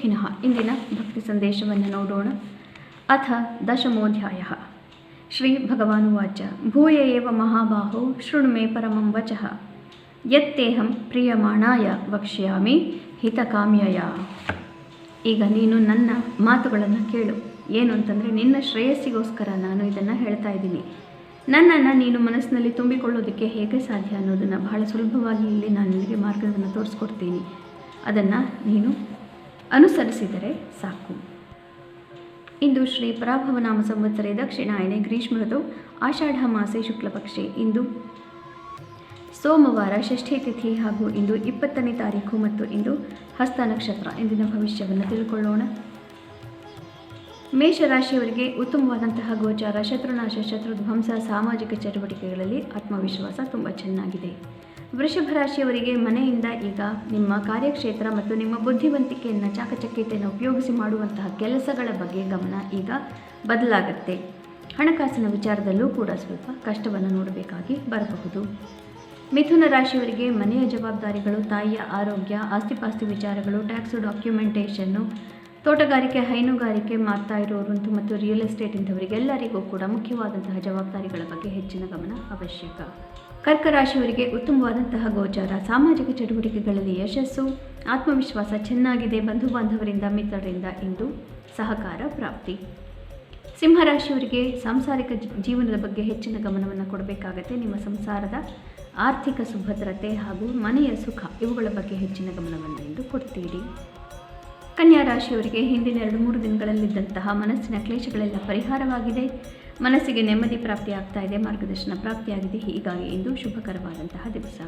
ಸುಖಿನಃ. ಇಂದಿನ ಭಕ್ತಿ ಸಂದೇಶವನ್ನು ನೋಡೋಣ. ಅಥ ದಶಮೋಧ್ಯಾಯ. ಶ್ರೀ ಭಗವಾನುವಾಚ ಭೂಯ ಏವ ಮಹಾಬಾಹೋ ಶೃಣು ಮೇ ಪರಮಂ ವಚಃ ಯತ್ತೇಹಂ ಪ್ರಿಯಮಾಣಾಯ ವಕ್ಷ್ಯಾಮಿ ಹಿತಕಾಮ್ಯಯ. ಈಗ ನೀನು ನನ್ನ ಮಾತುಗಳನ್ನು ಕೇಳು. ಏನು ಅಂತಂದರೆ, ನಿನ್ನ ಶ್ರೇಯಸ್ಸಿಗೋಸ್ಕರ ನಾನು ಇದನ್ನು ಹೇಳ್ತಾ ಇದ್ದೀನಿ. ನನ್ನನ್ನು ನೀನು ಮನಸ್ಸಿನಲ್ಲಿ ತುಂಬಿಕೊಳ್ಳೋದಕ್ಕೆ ಹೇಗೆ ಸಾಧ್ಯ ಅನ್ನೋದನ್ನು ಬಹಳ ಸುಲಭವಾಗಿ ಇಲ್ಲಿ ನಾನು ನಿನಗೆ ಮಾರ್ಗವನ್ನು ತೋರಿಸ್ಕೊಡ್ತೀನಿ. ಅದನ್ನು ನೀನು ಅನುಸರಿಸಿದರೆ ಸಾಕು. ಇಂದು ಶ್ರೀ ಪರಾಭವನಾಮ ಸಂವತ್ಸರೆ ದಕ್ಷಿಣಾಯನೆ ಗ್ರೀಷ್ಮ ಋತು ಆಷಾಢ ಮಾಸೆ ಶುಕ್ಲಪಕ್ಷೆ. ಇಂದು ಸೋಮವಾರ ಷಷ್ಠಿ ತಿಥಿ ಹಾಗೂ ಇಂದು 20ನೇ ತಾರೀಕು ಮತ್ತು ಇಂದು ಹಸ್ತ ನಕ್ಷತ್ರ. ಇಂದಿನ ಭವಿಷ್ಯವನ್ನು ತಿಳ್ಕೊಳ್ಳೋಣ. ಮೇಷರಾಶಿಯವರಿಗೆ ಉತ್ತಮವಾದಂತಹ ಗೋಚಾರ, ಶತ್ರುನಾಶ, ಶತ್ರುಧ್ವಂಸ, ಸಾಮಾಜಿಕ ಚಟುವಟಿಕೆಗಳಲ್ಲಿ ಆತ್ಮವಿಶ್ವಾಸ ತುಂಬ ಚೆನ್ನಾಗಿದೆ. ವೃಷಭ ರಾಶಿಯವರಿಗೆ ಮನೆಯಿಂದ ಈಗ ನಿಮ್ಮ ಕಾರ್ಯಕ್ಷೇತ್ರ ಮತ್ತು ನಿಮ್ಮ ಬುದ್ಧಿವಂತಿಕೆಯನ್ನು, ಚಾಕಚಕ್ಯತೆಯನ್ನು ಉಪಯೋಗಿಸಿ ಮಾಡುವಂತಹ ಕೆಲಸಗಳ ಬಗ್ಗೆ ಗಮನ ಈಗ ಬದಲಾಗುತ್ತೆ. ಹಣಕಾಸಿನ ವಿಚಾರದಲ್ಲೂ ಕೂಡ ಸ್ವಲ್ಪ ಕಷ್ಟವನ್ನು ನೋಡಬೇಕಾಗಿ ಬರಬಹುದು. ಮಿಥುನ ರಾಶಿಯವರಿಗೆ ಮನೆಯ ಜವಾಬ್ದಾರಿಗಳು, ತಾಯಿಯ ಆರೋಗ್ಯ, ಆಸ್ತಿಪಾಸ್ತಿ ವಿಚಾರಗಳು, ಟ್ಯಾಕ್ಸು ಡಾಕ್ಯುಮೆಂಟೇಷನ್ನು, ತೋಟಗಾರಿಕೆ, ಹೈನುಗಾರಿಕೆ ಮಾಡ್ತಾ ಇರೋರಂತೂ ಮತ್ತು ರಿಯಲ್ ಎಸ್ಟೇಟ್ ಇಂಥವರಿಗೆಲ್ಲರಿಗೂ ಕೂಡ ಮುಖ್ಯವಾದಂತಹ ಜವಾಬ್ದಾರಿಗಳ ಬಗ್ಗೆ ಹೆಚ್ಚಿನ ಗಮನ ಅವಶ್ಯಕ. ಕರ್ಕ ರಾಶಿಯವರಿಗೆ ಉತ್ತಮವಾದಂತಹ ಗೋಚಾರ, ಸಾಮಾಜಿಕ ಚಟುವಟಿಕೆಗಳಲ್ಲಿ ಯಶಸ್ಸು, ಆತ್ಮವಿಶ್ವಾಸ ಚೆನ್ನಾಗಿದೆ. ಬಂಧು ಬಾಂಧವರಿಂದ, ಮಿತ್ರರಿಂದ ಇಂದು ಸಹಕಾರ ಪ್ರಾಪ್ತಿ. ಸಿಂಹರಾಶಿಯವರಿಗೆ ಸಾಂಸಾರಿಕ ಜೀವನದ ಬಗ್ಗೆ ಹೆಚ್ಚಿನ ಗಮನವನ್ನು ಕೊಡಬೇಕಾಗತ್ತೆ. ನಿಮ್ಮ ಸಂಸಾರದ ಆರ್ಥಿಕ ಸುಭದ್ರತೆ ಹಾಗೂ ಮನೆಯ ಸುಖ ಇವುಗಳ ಬಗ್ಗೆ ಹೆಚ್ಚಿನ ಗಮನವನ್ನು ಇಂದು ಕೊಡ್ತೀರಿ. ಕನ್ಯಾ ರಾಶಿಯವರಿಗೆ ಹಿಂದಿನ 2-3 ದಿನಗಳಲ್ಲಿದ್ದಂತಹ ಮನಸ್ಸಿನ ಕ್ಲೇಶಗಳೆಲ್ಲ ಪರಿಹಾರವಾಗಿದೆ. ಮನಸ್ಸಿಗೆ ನೆಮ್ಮದಿ ಪ್ರಾಪ್ತಿಯಾಗ್ತಾ ಇದೆ, ಮಾರ್ಗದರ್ಶನ ಪ್ರಾಪ್ತಿಯಾಗಿದೆ. ಹೀಗಾಗಿ ಇಂದು ಶುಭಕರವಾದಂತಹ ದಿವಸ.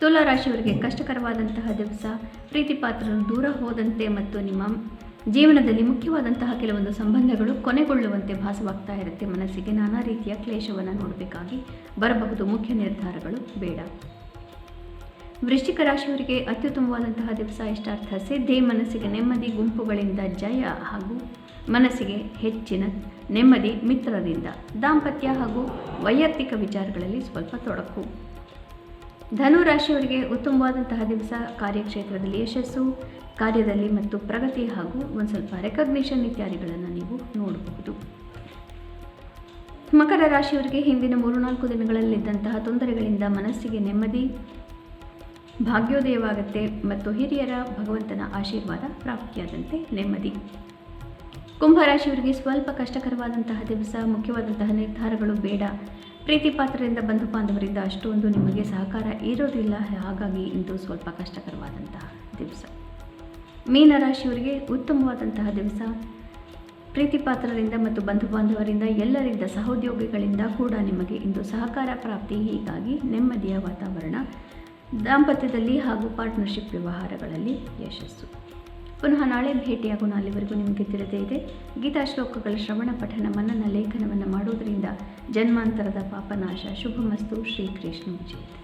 ತುಲಾ ರಾಶಿಯವರಿಗೆ ಕಷ್ಟಕರವಾದಂತಹ ದಿವಸ. ಪ್ರೀತಿ ಪಾತ್ರರು ದೂರ ಹೋದಂತೆ ಮತ್ತು ನಿಮ್ಮ ಜೀವನದಲ್ಲಿ ಮುಖ್ಯವಾದಂತಹ ಕೆಲವೊಂದು ಸಂಬಂಧಗಳು ಕೊನೆಗೊಳ್ಳುವಂತೆ ಭಾಸವಾಗ್ತಾ ಇರುತ್ತೆ. ಮನಸ್ಸಿಗೆ ನಾನಾ ರೀತಿಯ ಕ್ಲೇಶವನ್ನು ನೋಡಬೇಕಾಗಿ ಬರಬಹುದು. ಮುಖ್ಯ ನಿರ್ಧಾರಗಳು ಬೇಡ. ವೃಶ್ಚಿಕ ರಾಶಿಯವರಿಗೆ ಅತ್ಯುತ್ತಮವಾದಂತಹ ದಿವಸ. ಇಷ್ಟಾರ್ಥ ಸಿದ್ಧಿ, ಮನಸ್ಸಿಗೆ ನೆಮ್ಮದಿ, ಗುಂಪುಗಳಿಂದ ಜಯ ಹಾಗೂ ಮನಸ್ಸಿಗೆ ಹೆಚ್ಚಿನ ನೆಮ್ಮದಿ ಮಿತ್ರರಿಂದ. ದಾಂಪತ್ಯ ಹಾಗೂ ವೈಯಕ್ತಿಕ ವಿಚಾರಗಳಲ್ಲಿ ಸ್ವಲ್ಪ ತೊಡಕು. ಧನು ರಾಶಿಯವರಿಗೆ ಉತ್ತಮವಾದಂತಹ ದಿವಸ. ಕಾರ್ಯಕ್ಷೇತ್ರದಲ್ಲಿ ಯಶಸ್ಸು, ಕಾರ್ಯದಲ್ಲಿ ಮತ್ತು ಪ್ರಗತಿ ಹಾಗೂ ಒಂದು ಸ್ವಲ್ಪ ರೆಕಗ್ನಿಷನ್ ಇತ್ಯಾದಿಗಳನ್ನು ನೀವು ನೋಡಬಹುದು. ಮಕರ ರಾಶಿಯವರಿಗೆ ಹಿಂದಿನ 3-4 ದಿನಗಳಲ್ಲಿದ್ದಂತಹ ತೊಂದರೆಗಳಿಂದ ಮನಸ್ಸಿಗೆ ನೆಮ್ಮದಿ, ಭಾಗ್ಯೋದಯವಾಗುತ್ತೆ ಮತ್ತು ಹಿರಿಯರ ಭಗವಂತನ ಆಶೀರ್ವಾದ ಪ್ರಾಪ್ತಿಯಾದಂತೆ ನೆಮ್ಮದಿ. ಕುಂಭರಾಶಿಯವರಿಗೆ ಸ್ವಲ್ಪ ಕಷ್ಟಕರವಾದಂತಹ ದಿವಸ. ಮುಖ್ಯವಾದಂತಹ ನಿರ್ಧಾರಗಳು ಬೇಡ. ಪ್ರೀತಿ ಪಾತ್ರರಿಂದ, ಬಂಧು ಬಾಂಧವರಿಂದ ಅಷ್ಟೊಂದು ನಿಮಗೆ ಸಹಕಾರ ಇರೋದಿಲ್ಲ. ಹಾಗಾಗಿ ಇಂದು ಸ್ವಲ್ಪ ಕಷ್ಟಕರವಾದಂತಹ ದಿವಸ. ಮೀನರಾಶಿಯವರಿಗೆ ಉತ್ತಮವಾದಂತಹ ದಿವಸ. ಪ್ರೀತಿ ಪಾತ್ರರಿಂದ ಮತ್ತು ಬಂಧು ಬಾಂಧವರಿಂದ, ಎಲ್ಲರಿಂದ, ಸಹೋದ್ಯೋಗಿಗಳಿಂದ ಕೂಡ ನಿಮಗೆ ಇಂದು ಸಹಕಾರ ಪ್ರಾಪ್ತಿ. ಹೀಗಾಗಿ ನೆಮ್ಮದಿಯ ವಾತಾವರಣ. ದಾಂಪತ್ಯದಲ್ಲಿ ಹಾಗೂ ಪಾರ್ಟ್ನರ್ಶಿಪ್ ವ್ಯವಹಾರಗಳಲ್ಲಿ ಯಶಸ್ಸು. ಪುನಃ ನಾಳೆ ಭೇಟಿಯಾಗೋಣ. ಅಲ್ಲಿವರೆಗೂ ನಿಮಗೆ ತಿಳಿದೇ ಇದೆ, ಗೀತಾ ಶ್ಲೋಕಗಳ ಶ್ರವಣ ಪಠನ ಮನನ ಲೇಖನವನ್ನು ಮಾಡುವುದರಿಂದ ಜನ್ಮಾಂತರದ ಪಾಪನಾಶ. ಶುಭಮಸ್ತು. ಶ್ರೀಕೃಷ್ಣ ಜಯತೆ.